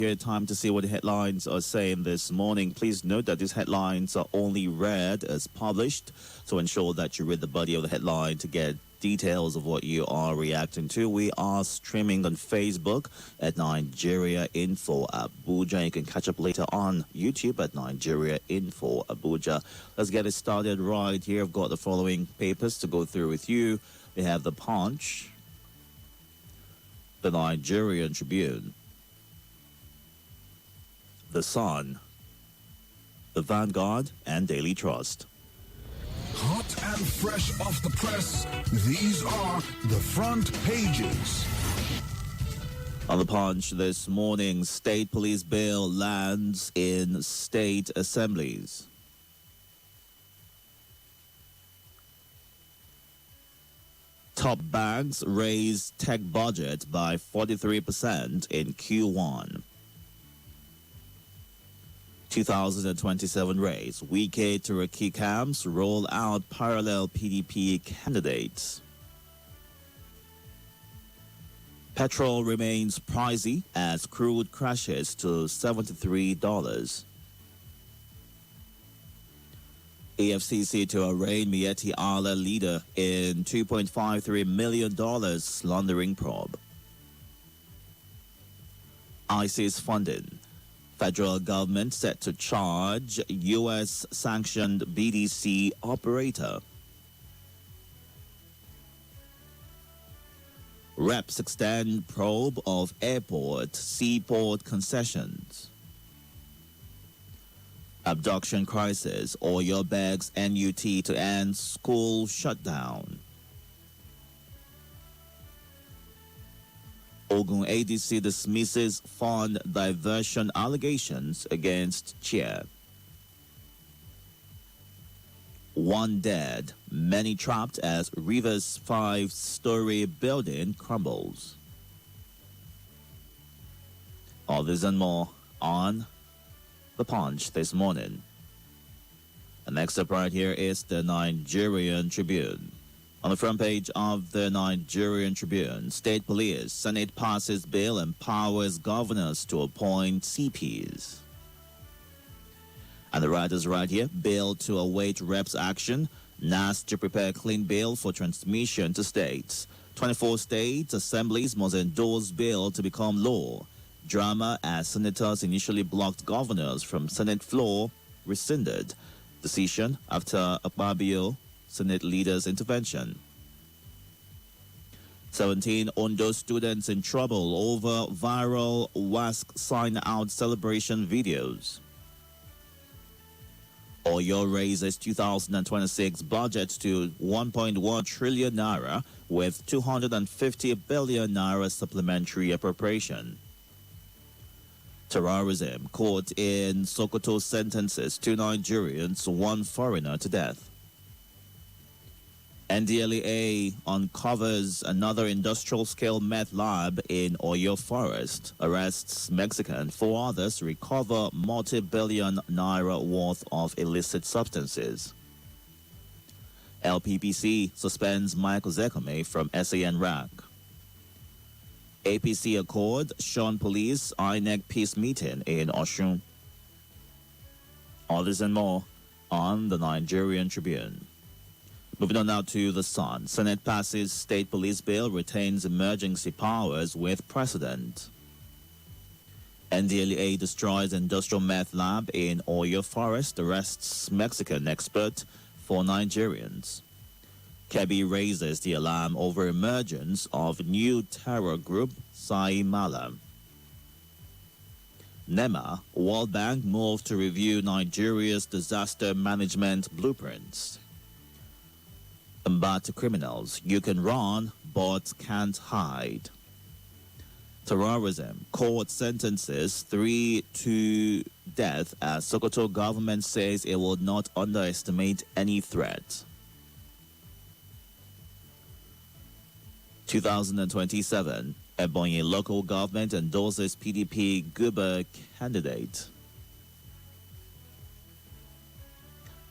Here, time to see what the headlines are saying this morning. Please note that these headlines are only read as published, so ensure that you read the body of the headline to get details of what you are reacting to. We are streaming on Facebook at Nigeria Info Abuja. You can catch up later on YouTube at Nigeria Info Abuja. Let's get it started right here. I've got the following papers to go through with you. We have the Punch, the Nigerian Tribune, the Sun, the Vanguard, and Daily Trust. Hot and fresh off the press, these are the front pages. On the Punch this morning, state police bill lands in state assemblies. Top banks raise tech budget by 43% in Q1. 2027 race, Wike Turaki camps roll out parallel PDP candidates. Petrol remains pricey as crude crashes to $73. EFCC to arraign Miyetti Allah leader in $2.53 million laundering probe. ISIS funding. Federal government set to charge U.S.-sanctioned BDC operator. Reps extend probe of airport, seaport concessions. Abduction crisis, Oyo begs NUT to end school shutdown. Ogun ADC dismisses fund diversion allegations against Chair. One dead, many trapped as Rivers 5-story building crumbles. All this and more on The Punch this morning. And next up right here is the Nigerian Tribune. On the front page of the Nigerian Tribune, State Police, Senate passes bill empowers governors to appoint CPs. And the writers right here, bill to await reps' action, NAS to prepare clean bill for transmission to states. 24 state assemblies must endorse bill to become law. Drama as senators initially blocked governors from Senate floor rescinded. Decision after Akpabio Senate leaders' intervention. 17 Ondo students in trouble over viral WASC sign-out celebration videos. Oyo raises 2026 budget to 1.1 trillion naira with 250 billion naira supplementary appropriation. Terrorism, court in Sokoto sentences 2 Nigerians, 1 foreigner to death. NDLEA uncovers another industrial-scale meth lab in Oyo Forest, arrests Mexican, 4 others recover multi-billion naira worth of illicit substances. LPPC suspends Michael Zekome from SAN rank. APC Accord, Sean Police, INEC Peace Meeting in Oshun. All this and more on the Nigerian Tribune. Moving on now to the Sun. Senate passes state police bill, retains emergency powers with precedent. NDLEA destroys industrial meth lab in Oyo Forest, arrests Mexican expert for Nigerians. Kebbi raises the alarm over emergence of new terror group, Sai Mala. NEMA, World Bank move to review Nigeria's disaster management blueprints. Combat to criminals, you can run but can't hide. Terrorism, court sentences 3 to death as Sokoto government says it will not underestimate any threat. 2027, Ebonyi local government endorses PDP Guber candidate.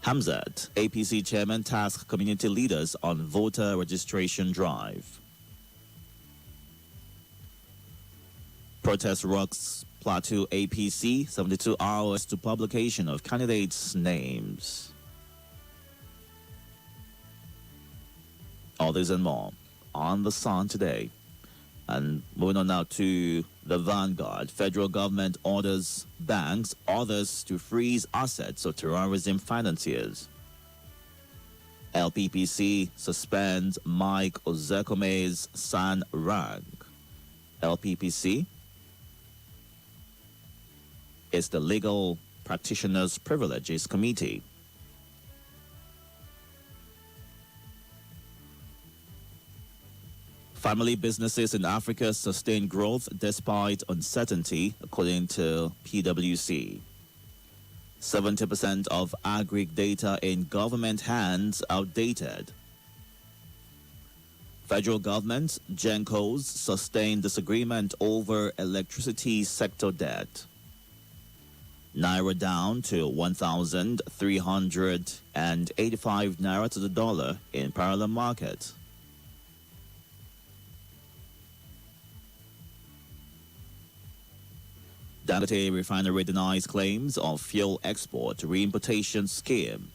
Hamzat, APC chairman, tasked community leaders on voter registration drive. Protest rocks Plateau APC, 72 hours to publication of candidates' names. All this and more on the Sun today. And moving on now to the Vanguard. Federal government orders banks, others to freeze assets of terrorism financiers. LPPC suspends Mike Ozekome's SAN rank. LPPC is the Legal Practitioners Privileges Committee. Family businesses in Africa sustain growth despite uncertainty, according to PwC. 70% of agri data in government hands outdated. Federal government, GENCOs, sustain disagreement over electricity sector debt. Naira down to 1,385 Naira to the dollar in parallel market. Dangote Refinery denies claims of fuel export reimportation scheme.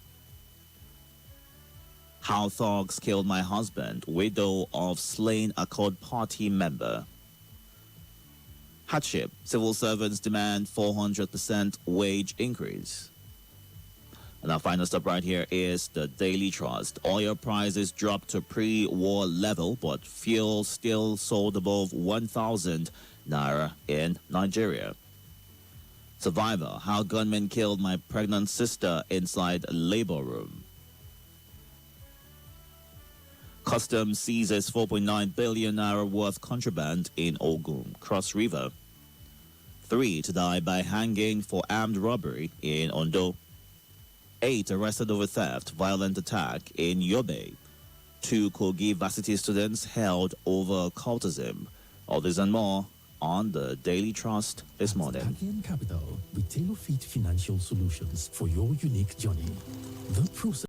How thugs killed my husband, widow of slain Accord Party member. Hardship, civil servants demand 400% wage increase. And our final stop right here is the Daily Trust. Oil prices dropped to pre-war level, but fuel still sold above 1,000 Naira in Nigeria. Survivor, how gunmen killed my pregnant sister inside a labor room. Customs seizes 4.9 billion Naira worth contraband in Ogun, Cross River. 3 to die by hanging for armed robbery in Ondo. 8 arrested over theft, violent attack in Yobe. 2 Kogi varsity students held over cultism. All this and more on the Daily Trust this morning. Guardian Capital, we tailor-fit financial solutions for your unique journey. The process.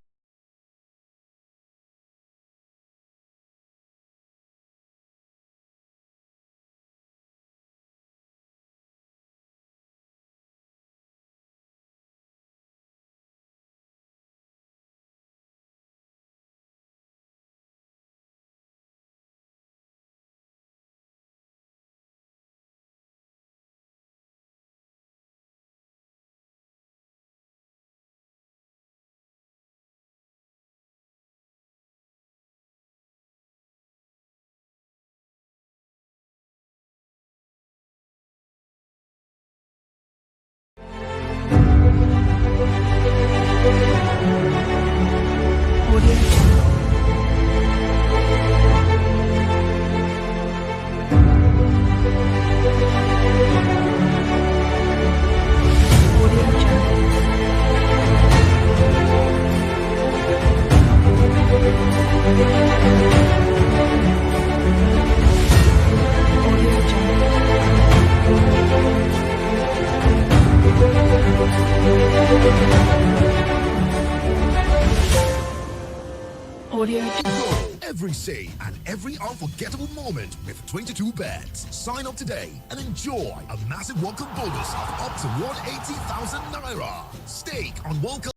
Every say and every unforgettable moment with 22 bets. Sign up today and enjoy a massive welcome bonus of up to 180,000 Naira. Stake on World Cup.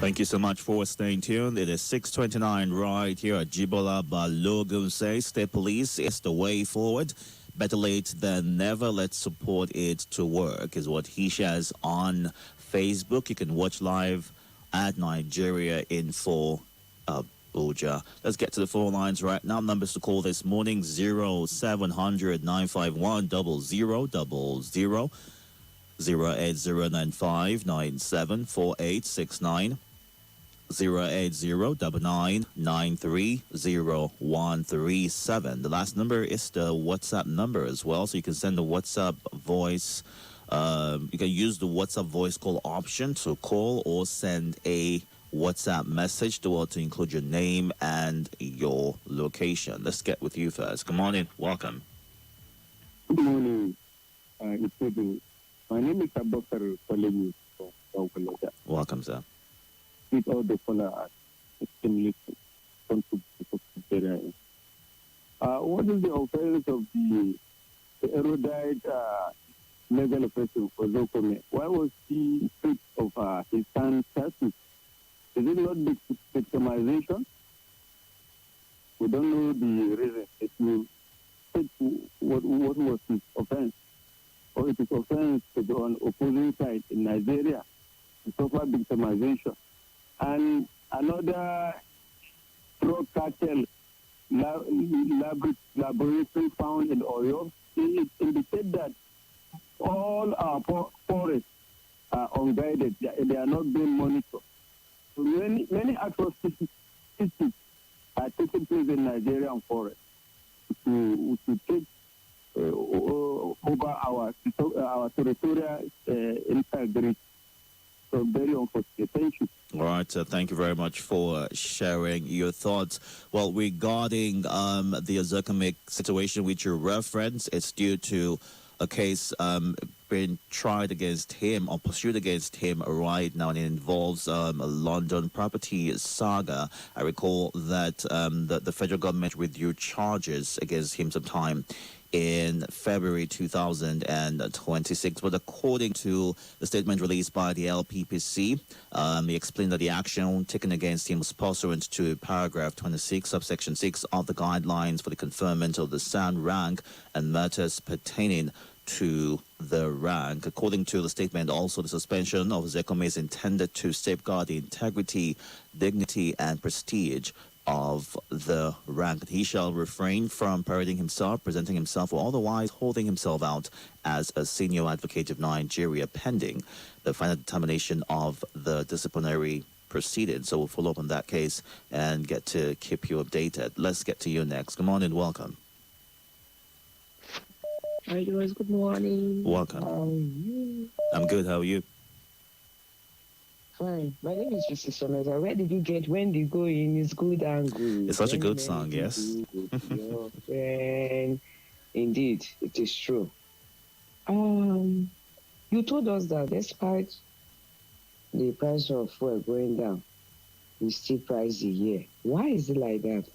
Thank you so much for staying tuned. It is 6:29 right here at Jibola Balogun says State Police is the way forward. Better late than never. Let's support it to work is what he shares on Facebook. You can watch live at Nigeria Info Abuja. Let's get to the phone lines right now. Numbers to call this morning: 0700 951 0000, 08095 974869. 08099930137. The last number is the WhatsApp number as well, so you can send the WhatsApp voice. You can use the WhatsApp voice call option to call or send a WhatsApp message to include your name and your location. Let's get with you first. Good morning. Welcome. Good morning. Itodo. My name is Abokar calling from Oguloda. Welcome, sir. With all the followers, extremely contributory. What is the offense of the erudite legal official for Zokome? Why was he stripped of his son's status? Is it not victimization? We don't know the reason. It will state what was his offense. Or it is offense to the opposing side in Nigeria to suffer victimization. And another drug cartel laboratory found in Oyo, it indicates that all our forests are unguided. They are not being monitored. So many atrocities are taking place in Nigerian forests to take over our territorial integrity. So very unfortunate. Thank you. All right, thank you very much for sharing your thoughts. Well, regarding the Azokamic situation which you referenced, it's due to a case being tried against him or pursued against him right now, and it involves a London property saga. I recall that the federal government withdrew charges against him sometime in February 2026. But according to the statement released by the LPPC, he explained that the action taken against him was pursuant to paragraph 26, subsection 6 of the guidelines for the conferment of the SAN rank and matters pertaining to the rank. According to the statement, also the suspension of Zekome is intended to safeguard the integrity, dignity, and prestige of the rank. He shall refrain from parading himself, presenting himself, or otherwise holding himself out as a senior advocate of Nigeria pending the final determination of the disciplinary proceedings. So we'll follow up on that case and get to keep you updated. Let's get to you next. Good morning, welcome. Hi, Doris. Good morning. Welcome. How are you? I'm good. How are you? Fine. My name is Mrs. Sonata. Where did you get When They Go In Is Good and Good? It's such a When good Men song, yes. Do Good, your friend. Indeed, it is true. You told us that despite the price of fuel going down, we still price the year. Why is it like that?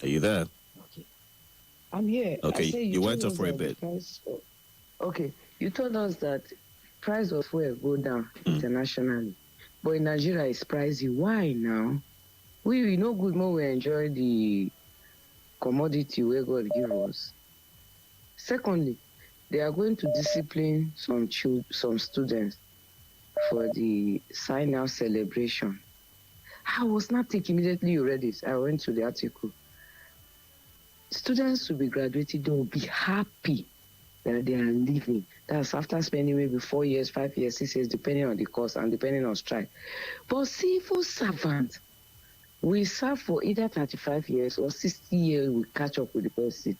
Are you there? Okay. I'm here. Okay, I say you went told off us for a that the bit. price okay, you told us that price of fuel go down internationally, but in Nigeria it's pricey. Why now? We no good more we enjoy the commodity where God give us. Secondly, they are going to discipline some students for the sign-out celebration. I was not thinking immediately you read it. I went to the article. Students will be graduating, they will be happy that they are leaving. That's after spending maybe 4 years, 5 years, 6 years, depending on the course and depending on strike. But civil servants, we serve for either 35 years or 60 years, we catch up with the person.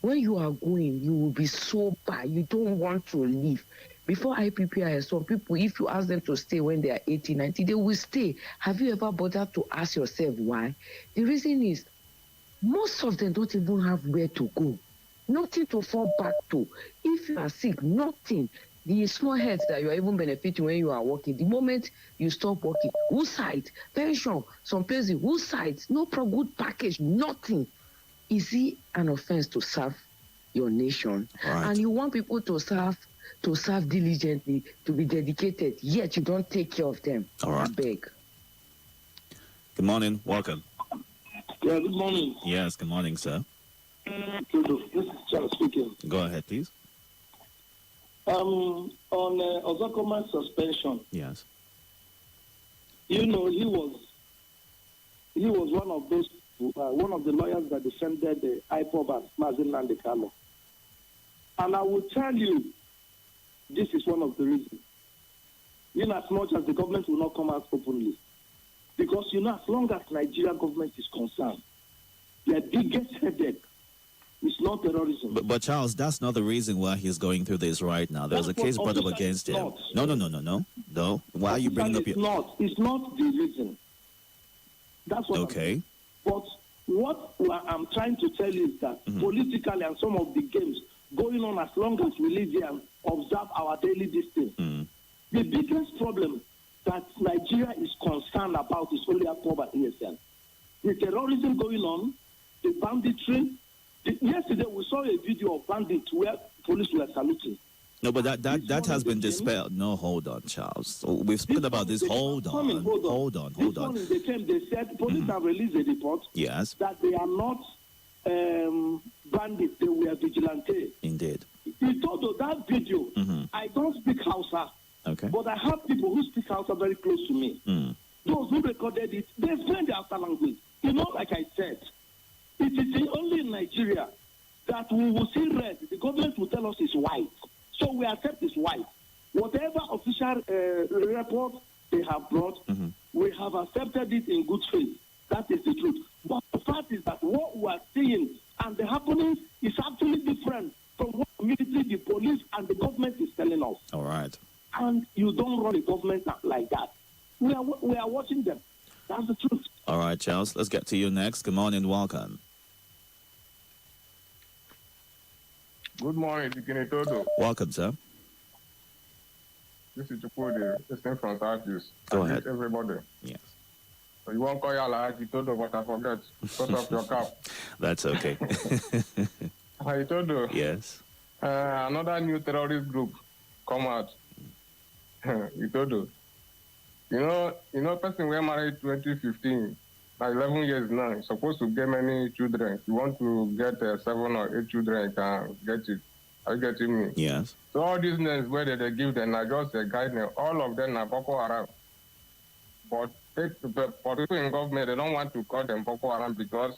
When you are going, you will be sober. You don't want to leave. Before IPPIS, some people, if you ask them to stay when they are 80, 90, they will stay. Have you ever bothered to ask yourself why? The reason is most of them don't even have where to go. Nothing to fall back to. If you are sick, nothing. The small heads that you are even benefiting when you are working, the moment you stop working, whose side? Pension, some places, whose side? No good package, nothing. Is it an offense to serve your nation? Right. And you want people to serve diligently, to be dedicated, yet you don't take care of them. All right. I beg. Good morning. Welcome. Yeah, good morning. Yes, good morning, sir. This is Charles speaking. Go ahead, please. On Ozakoma's suspension, Yes. you know, he was one of those, one of the lawyers that defended the IPOB and Mazin Nandekalo. And I will tell you, this is one of the reasons. In as much as the government will not come out openly. Because, you know, as long as Nigerian government is concerned, their biggest headache is not terrorism. But Charles, that's not the reason why he's going through this right now. There's a case brought up against him. No. Why are you bringing up your... It's not the reason. That's what Okay. But what I'm trying to tell you is that politically and some of the games going on as long as we live here and observe our daily distance, the biggest problem that Nigeria is concerned about is only October ESN. The terrorism going on, the banditry. Yesterday we saw a video of bandits where police were saluting. No, but that has been dispelled. No, hold on, Charles. So we've spoken about this. Hold on. This morning they said police have released a report. Yes. That they are not bandits, they were vigilante. Indeed. Itodo, that video, I don't speak Hausa. Okay. But I have people who speak Hausa very close to me. Those who recorded it, they speak the Hausa language. You know, like I said, it is only in Nigeria that we will see red. The government will tell us it's white. So we accept it's white. Whatever official report they have brought, we have accepted it in good faith. That is the truth. But the fact is that what we are seeing and the happening is actually different from what immediately the police and the government is telling us. All right. And you don't run a government like that. We are watching them. That's the truth. All right, Charles. Let's get to you next. Good morning. Welcome. Good morning, Itodo. Welcome, sir. This is Chukudi, listening from Southeast. Go ahead. Everybody. Yes. So you won't call your like Itodo, but I forget. Cut off your cap. That's okay. Itodo. Yes. Another new terrorist group come out. Itodo. You know, person we married 2015, like 11 years now, you're supposed to get many children. You want to get 7 or 8 children, you can get it. Are you getting me? Yes. So all these names where they give them are just a guidance. All of them are Boko Haram. But for people in government, they don't want to call them Boko Haram because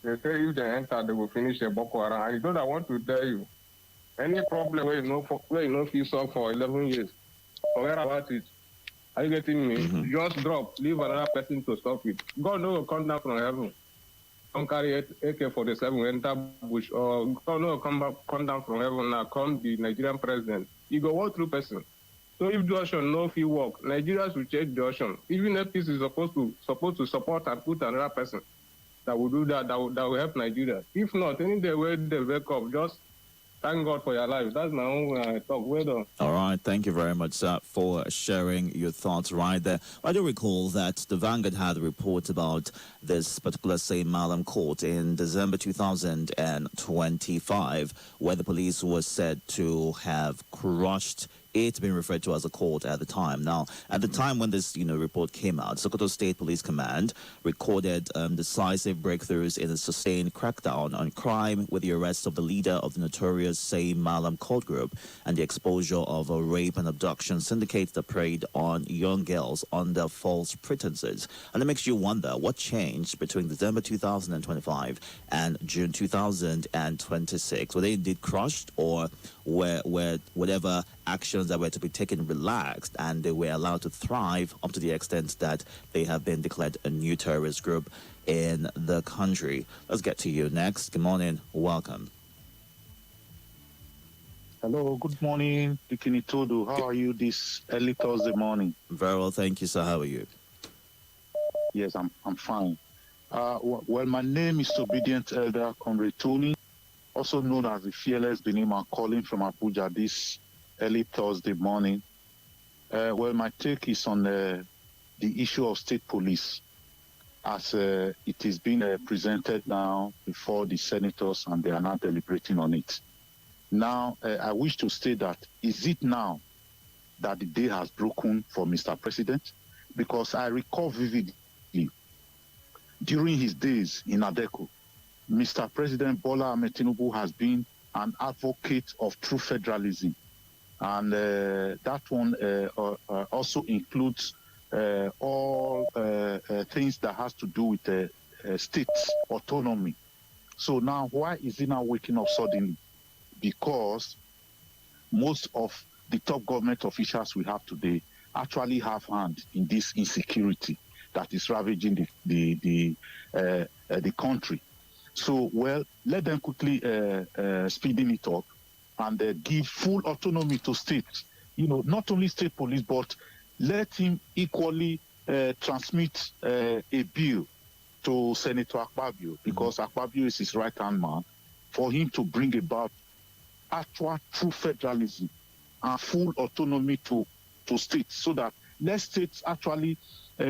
they say if they enter, they will finish a Boko Haram. And you know, I want to tell you, any problem where you know feel solved for 11 years, forget about it. Are you getting me? Just drop, leave another person to stop it. God no will come down from heaven. Don't carry AK-47, enter bush, or God no will come down from heaven now, come the Nigerian president. You go walk through person. So if the ocean no fee work, Nigerians will change the ocean. Even if this is supposed to support and put another person. that will do that that will help Nigeria. If not, any day where they wake up, just thank God for your life. That's my own talk. Well done. All right. Thank you very much, sir, for sharing your thoughts right there. I do recall that the Vanguard had a report about this particular same Malam court in December 2025, where the police was said to have crushed it, being referred to as a court at the time. Now, at the time when this report came out, Sokoto State Police Command recorded decisive breakthroughs in a sustained crackdown on crime, with the arrest of the leader of the notorious Same Malam Court Group and the exposure of a rape and abduction syndicate that preyed on young girls under false pretenses. And it makes you wonder what changed between December 2025 and June 2026. Were they indeed crushed, or were whatever actions that were to be taken relaxed and they were allowed to thrive up to the extent that they have been declared a new terrorist group in the country? Let's get to you next. Good morning. Welcome. Hello, good morning, Itodo. How are you this early Thursday morning? Very well, thank you, sir. How are you? Yes, I'm fine. Well, my name is Obedient Elder Conrad Tony, also known as the Fearless Benima, calling from Abuja this early Thursday morning. Well, my take is on the issue of state police, as it is being presented now before the senators, and they are now deliberating on it. Now, I wish to state that, is it now that the day has broken for Mr. President? Because I recall vividly, during his days in Adeko, Mr. President Bola Ahmed Tinubu has been an advocate of true federalism. And that one also includes all things that has to do with states' autonomy. So now, why is he now waking up suddenly? Because most of the top government officials we have today actually have hand in this insecurity that is ravaging the country. So, well, let them quickly speeding it up and give full autonomy to states. Not only state police, but let him equally transmit a bill to Senator Akpabio, because Akpabio is his right-hand man, for him to bring about actual true federalism and full autonomy to states, so that let states actually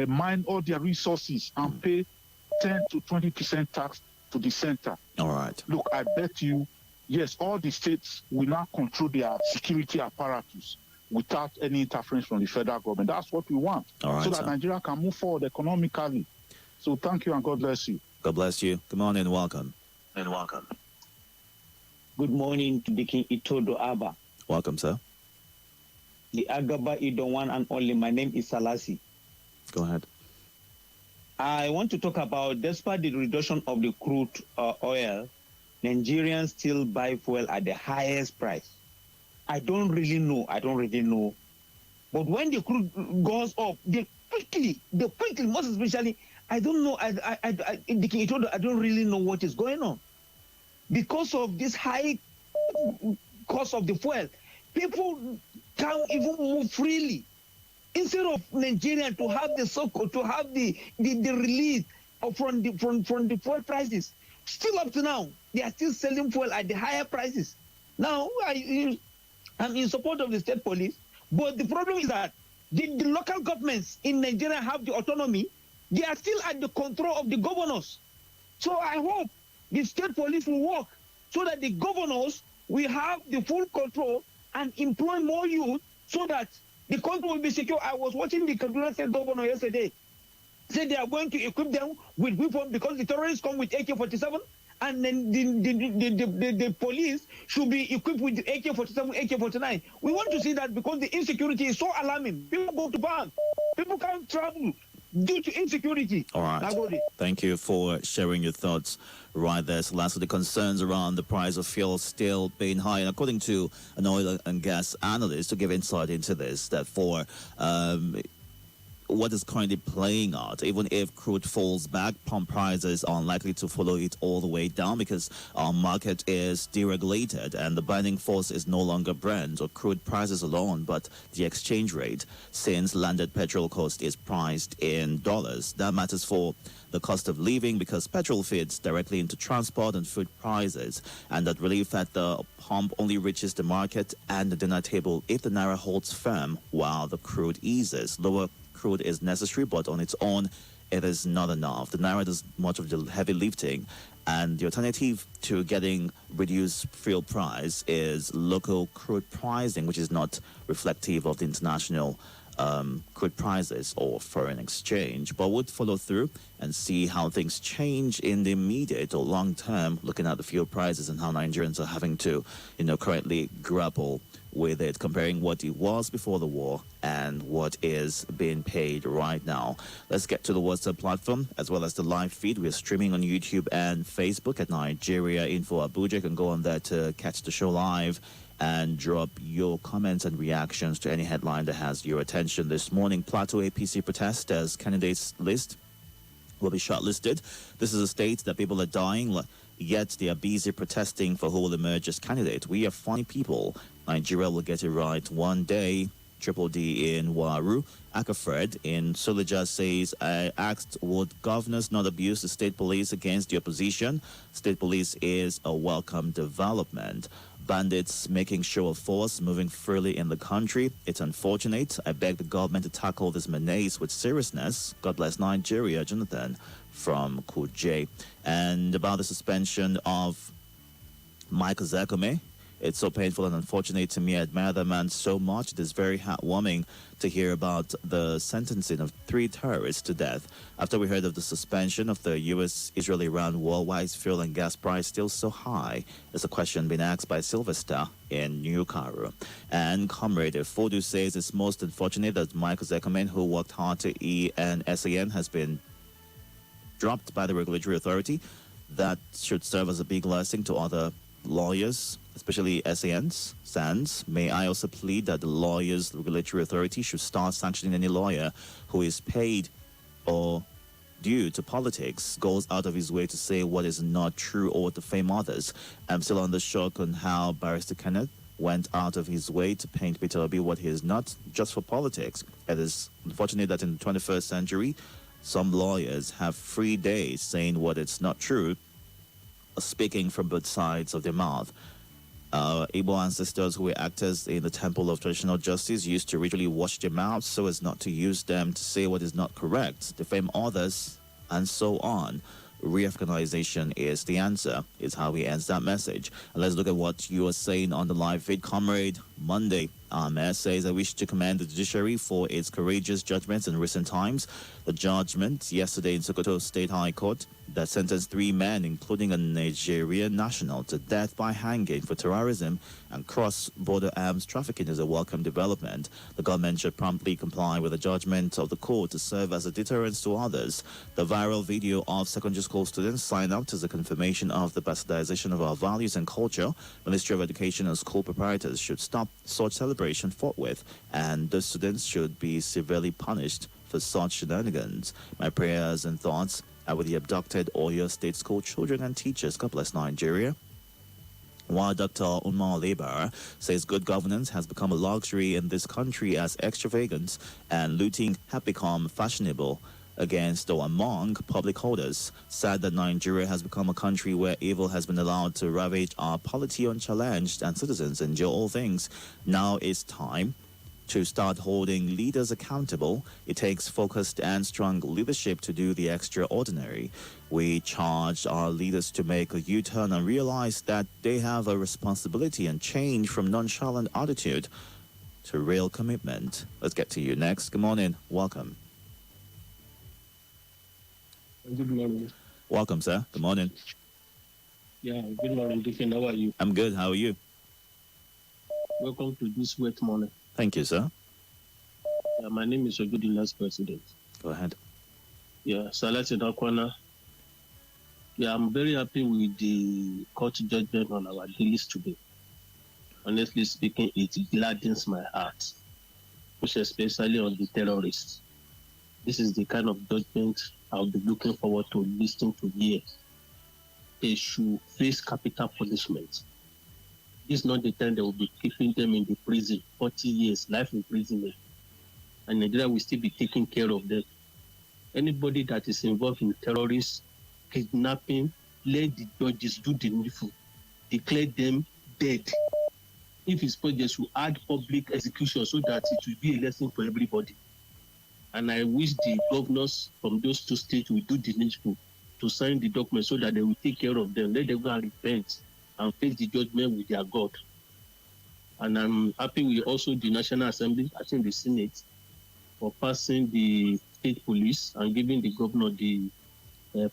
mine all their resources and pay 10 to 20% tax to the center. All right. Look, I bet you, yes, all the states will now control their security apparatus without any interference from the federal government. That's what we want. All right, so that Nigeria can move forward economically. So thank you and God bless you. God bless you. Good morning and welcome. Good morning to the King Itodo Abba. Welcome, sir. The Agaba Ido one and only. My name is Salasi. Go ahead. I want to talk about, despite the reduction of the crude oil, Nigerians still buy fuel at the highest price. I don't really know. But when the crude goes up, they quickly, most especially, I don't know, I don't really know what is going on. Because of this high cost of the fuel, people can't even move freely. Instead of Nigeria to have the relief from the fuel prices, still up to now, they are still selling fuel at the higher prices. Now, I'm in support of the state police, but the problem is that the local governments in Nigeria have the autonomy. They are still at the control of the governors. So I hope the state police will work so that the governors will have the full control and employ more youth so that the country will be secure. I was watching the Kaduna State governor yesterday. Said they are going to equip them with weapons because the terrorists come with AK-47, and then the police should be equipped with AK-47, AK-49. We want to see that because the insecurity is so alarming. People go to bank. People can't travel due to insecurity. All right. Thank you for sharing your thoughts right there. So lastly, the concerns around the price of fuel still being high. And according to an oil and gas analyst to give insight into this, that for what is currently playing out. Even if crude falls back, pump prices are unlikely to follow it all the way down because our market is deregulated and the binding force is no longer Brent or crude prices alone, but the exchange rate, since landed petrol cost is priced in dollars. That matters for the cost of living because petrol feeds directly into transport and food prices, and that relief at the pump only reaches the market and the dinner table if the naira holds firm while the crude eases. Lower crude is necessary, but on its own, it is not enough. The naira does much of the heavy lifting, and the alternative to getting reduced fuel price is local crude pricing, which is not reflective of the international crude prices or foreign exchange, but would follow through and see how things change in the immediate or long term, looking at the fuel prices and how Nigerians are having to, currently grapple with it, comparing what it was before the war and what is being paid right now. Let's get to the WhatsApp platform as well as the live feed. We're streaming on YouTube and Facebook at Nigeria Info Abuja. You can go on there to catch the show live and drop your comments and reactions to any headline that has your attention this morning. Plateau APC protesters candidates list will be shortlisted. This is a state that people are dying, yet they are busy protesting for who will emerge as candidate. We are funny people. Nigeria will get it right one day. Triple D in Waru. Akafred in Suleja says, I asked, would governors not abuse the state police against the opposition? State police is a welcome development. Bandits making show of force, moving freely in the country. It's unfortunate. I beg the government to tackle this menace with seriousness. God bless Nigeria. Jonathan from Kuje. And about the suspension of Michael Zekome. It's so painful and unfortunate to me. I admire the man so much. It is very heartwarming to hear about the sentencing of 3 terrorists to death. After we heard of the suspension of the U.S.-Israel-Iran war, why is fuel and gas price still so high? Is a question being asked by Sylvester in New Cairo. And Comrade Fodu says it's most unfortunate that Michael Zekome, who worked hard to SAN, has been dropped by the regulatory authority. That should serve as a big lesson to other lawyers, especially SANs. May I also plead that the lawyers, the regulatory authority, should start sanctioning any lawyer who is paid or due to politics, goes out of his way to say what is not true or to defame others. I'm still under shock on how Barrister Kenneth went out of his way to paint Peter Obi what he is not, just for politics. It is unfortunate that in the 21st century, some lawyers have free days saying what is not true, speaking from both sides of their mouth. Igbo ancestors who were actors in the Temple of Traditional Justice used to ritually wash their mouths so as not to use them to say what is not correct, defame others, and so on. Re-Afghanization is the answer, is how he ends that message. And let's look at what you are saying on the live feed. Comrade Monday, Mayor says, I wish to commend the judiciary for its courageous judgments in recent times. The judgment yesterday in Sokoto State High Court that sentenced 3 men, including a Nigerian national, to death by hanging for terrorism and cross-border arms trafficking is a welcome development. The government should promptly comply with the judgment of the court to serve as a deterrent to others. The viral video of secondary school students sign up is a confirmation of the bastardization of our values and culture. Ministry of Education and school proprietors should stop such celebration forthwith, and the students should be severely punished for such shenanigans. My prayers and thoughts are with the abducted Oyo State School children and teachers. God bless Nigeria. While Dr. Umar Lebar says good governance has become a luxury in this country as extravagance and looting have become fashionable against or among public holders. Sad that Nigeria has become a country where evil has been allowed to ravage our polity unchallenged and citizens endure all things. Now it's time to start holding leaders accountable. It takes focused and strong leadership to do the extraordinary. We charge our leaders to make a U-turn and realize that they have a responsibility and change from nonchalant attitude to real commitment. Let's get to you next. Good morning. Welcome. Good morning. Welcome, sir. Good morning. Yeah, good morning, Dickon. How are you? I'm good. How are you? Welcome to this wet morning. Thank you, sir. My name is Ogudinas President. Go ahead. Yeah, Salati Nakwana. Yeah, I'm very happy with the court judgment on our dailies today. Honestly speaking, it gladdens my heart, most especially on the terrorists. This is the kind of judgment I'll be looking forward to listening to here. They should face capital punishment. This is not the time they will be keeping them in the prison, 40 years, life imprisonment. And Nigeria will still be taking care of them. Anybody that is involved in terrorists, kidnapping, let the judges do the needful. Declare them dead. If it's possible, they should add public execution so that it will be a lesson for everybody. And I wish the governors from those two states will do the needful to sign the document so that they will take care of them. Let them go and repent and face the judgment with their God. And I'm happy with also the National Assembly, I think the Senate, for passing the state police and giving the governor the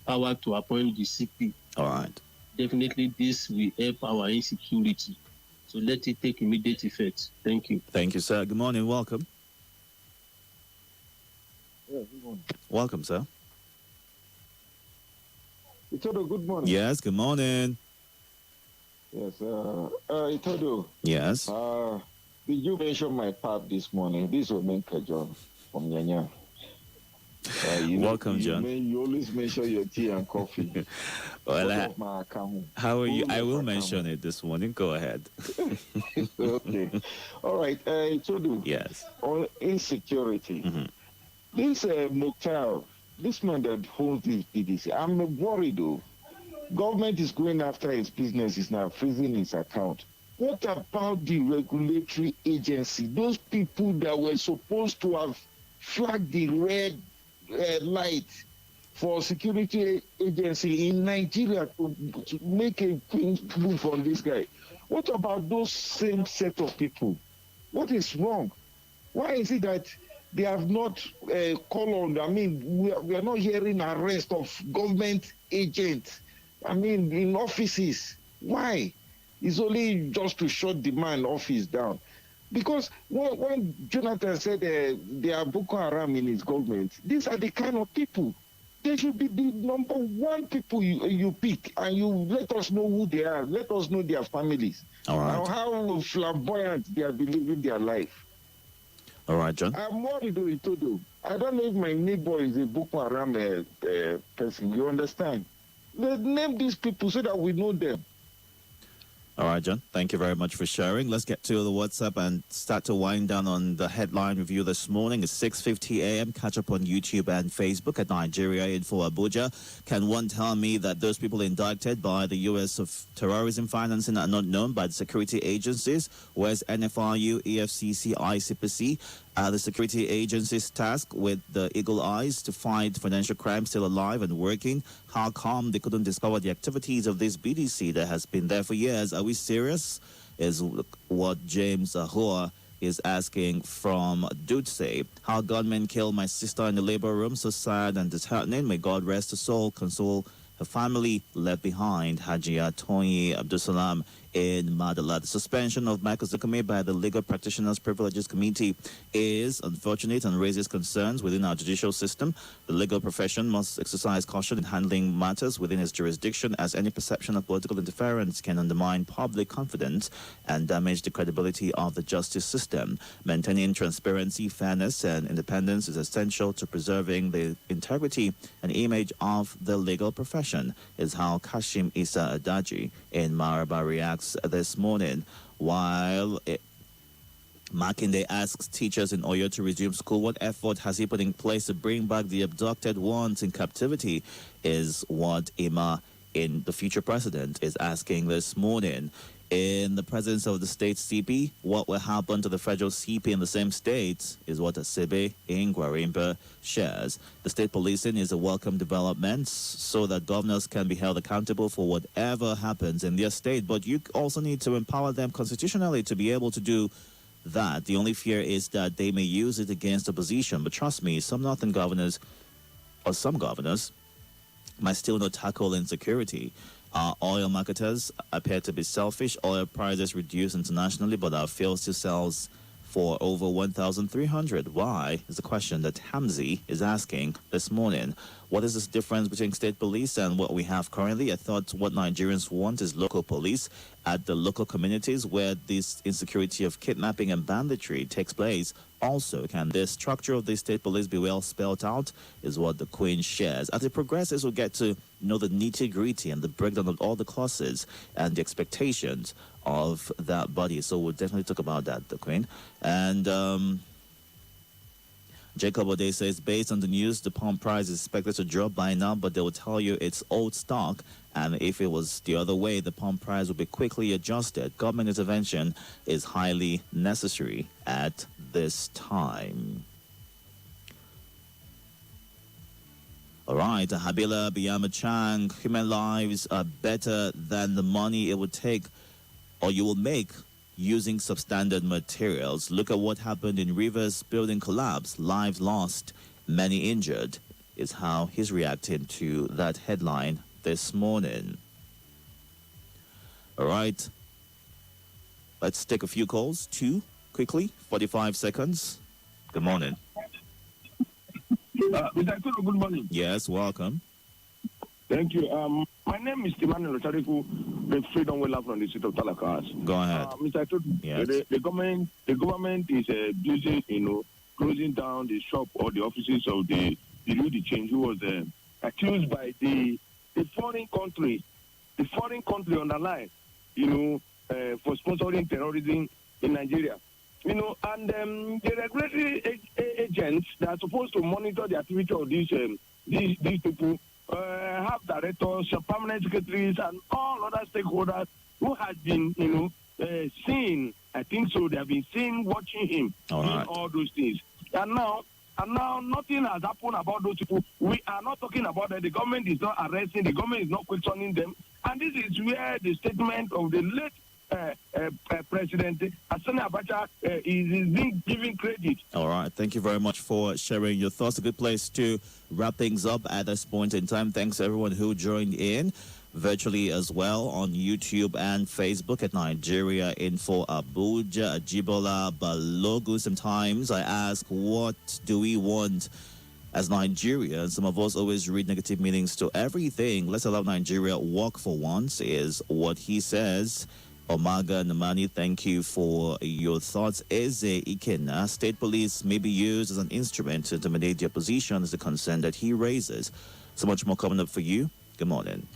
power to appoint the CP. All right. Definitely this will help our insecurity. So let it take immediate effect. Thank you. Thank you, sir. Good morning. Welcome. Yeah, good morning. Welcome, sir. Itodo, good morning. Yes, good morning. Yes, Itodo. Yes. Did you mention my pap this morning? This will make John from Yanya. Welcome, John. You always mention your tea and coffee. Well, my account. How are you? I will mention it this morning. Go ahead. Okay. All right. Itodo. Yes. On insecurity. This Mukhtar, this man that holds this PDC, I'm worried though. Government is going after his business, is now freezing his account. What about the regulatory agency? Those people that were supposed to have flagged the red light for security agency in Nigeria to make a quick move on this guy. What about those same set of people? What is wrong? Why is it that they have not called on? I mean, we are not hearing arrest of government agents. I mean, in offices. Why? It's only just to shut the man office down. Because when Jonathan said there are Boko Haram in his government, these are the kind of people. They should be the number one people you pick, and you let us know who they are. Let us know their families. All right. And how flamboyant they are living their life. All right, John. I'm worried though, Itodo. I don't know if my neighbor is a Boko Haram person. You understand? Let's name these people so that we know them. All right, John. Thank you very much for sharing. Let's get to the WhatsApp and start to wind down on the headline review this morning. It's 6:50 a.m. Catch up on YouTube and Facebook at Nigeria Info Abuja. Can one tell me that those people indicted by the U.S. of terrorism financing are not known by the security agencies? Where's NFRU, EFCC, ICPC? Are the security agencies tasked with the eagle eyes to fight financial crime still alive and working? How come they couldn't discover the activities of this BDC that has been there for years? Are we serious? Is what James Ahua is asking from Dutse. How gunmen killed my sister in the labor room. So sad and disheartening. May God rest her soul, console her family left behind. Hajia Tony Abdusalam in Madala. The suspension of Michael Zuckerman by the Legal Practitioners Privileges Committee is unfortunate and raises concerns within our judicial system. The legal profession must exercise caution in handling matters within its jurisdiction, as any perception of political interference can undermine public confidence and damage the credibility of the justice system. Maintaining transparency, fairness, and independence is essential to preserving the integrity and image of the legal profession, is how Kashim Isa Adaji in Maraba reacts this morning. While Makinde asks teachers in Oyo to resume school, what effort has he put in place to bring back the abducted ones in captivity, is what Ima, in the future president, is asking this morning. In the presence of the state CP, what will happen to the federal CP in the same state is what Asebe in Gwarimba shares. The state policing is a welcome development so that governors can be held accountable for whatever happens in their state, but you also need to empower them constitutionally to be able to do that. The only fear is that they may use it against opposition, but trust me, some northern governors, or some governors, might still not tackle insecurity. Our oil marketers appear to be selfish. Oil prices reduced internationally, but our fuel still sells for over 1,300. Why is the question that Hamzi is asking this morning. What is this difference between state police and what we have currently? I thought what Nigerians want is local police at the local communities where this insecurity of kidnapping and banditry takes place. Also, can the structure of the state police be well spelled out, is what the Queen shares. As it progresses, we'll get to know the nitty-gritty and the breakdown of all the clauses and the expectations of that body. So we'll definitely talk about that, the Queen. And Jacob Ode says, based on the news, the pound price is expected to drop by now, but they will tell you it's old stock. And if it was the other way, the pound price will be quickly adjusted. Government intervention is highly necessary at this time. All right, Habila Biyama Chang, human lives are better than the money it would take or you will make using substandard materials. Look at what happened in Rivers, building collapse, lives lost, many injured, is how he's reacting to that headline this morning. All right, let's take a few calls. Two, quickly, 45 seconds. Good morning. Mr. Itodo, good morning. Yes, welcome. Thank you. My name is Emmanuel Ochariku, the Freedom Willer from the city of Talakas. Go ahead. Mr. Itodo, yes. the government is busy, closing down the shop or the offices of the change who was accused by the foreign country on the line, for sponsoring terrorism in Nigeria. And the regulatory agents that are supposed to monitor the activity of these people have directors, permanent secretaries, and all other stakeholders who have been, seen. I think so. They have been seen, watching him doing all those things. And now nothing has happened about those people. We are not talking about that. The government is not arresting. The government is not questioning them. And this is where the statement of the late President Asani Abacha is being given credit. All right. Thank you very much for sharing your thoughts. A good place to wrap things up at this point in time. Thanks to everyone who joined in virtually as well on YouTube and Facebook at Nigeria Info Abuja, Ajibola Balogu. Sometimes I ask, what do we want as Nigerians? Some of us always read negative meanings to everything. Let's allow Nigeria work for once, is what he says. Omaga Namani, thank you for your thoughts. Eze Ikena, state police may be used as an instrument to intimidate the opposition, is the concern that he raises. So much more coming up for you. Good morning.